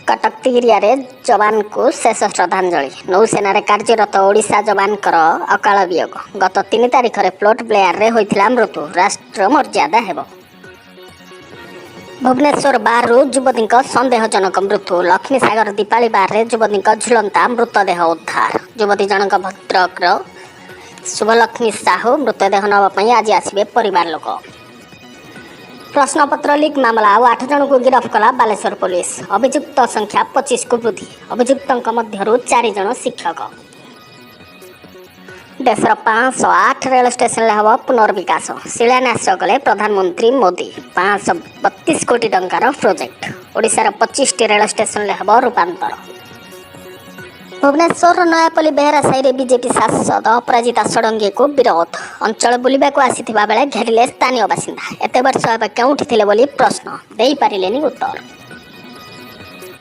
कटक तिगिरिया जवान को शेष श्रद्धांजलि। नौसेना कार्यरत ओडिशा जवान अकाल वियोग। गत 3 तारिख में पोर्ट ब्लेयर रे होइथिला मृत्यु। राष्ट्र मर्यादा हेबो। भुवनेश्वर बारू युवती संदेहजनक मृत्यु। लक्ष्मीसागर दीपाली बार युवती झुलंता मृतदेह उद्धार। युवती जनक भद्रक शुभलक्ष्मी साहू मृतदेह नवाई आज आसवे परिवार लोक। प्रश्नपत्र लीक मामला और 8 जन को गिरफ्त कला बालेश्वर पुलिस। अभियुक्त संख्या 25 को वृद्धि। अभियुक्तों मध्यरु 4 जन शिक्षक। देशर 508 रेल स्टेशन हम पुनर्विकास। शिलान्यास कले प्रधानमंत्री मोदी। 532 कोटी टंकार प्रोजेक्ट। ओडिशार 25 रेल स्टेशन हम रूपांतर। भुवनेश्वर नयापल्ली बेहरा साई बीजेपी सांसद अपराजिता षडंगी को विरोध। अंचल बुलवाक आसीथिबा बेले घेरिले स्थानीय बासिंदा। एते वर्ष केउठी थिले बोली प्रश्न देई पारिलेनी उत्तर।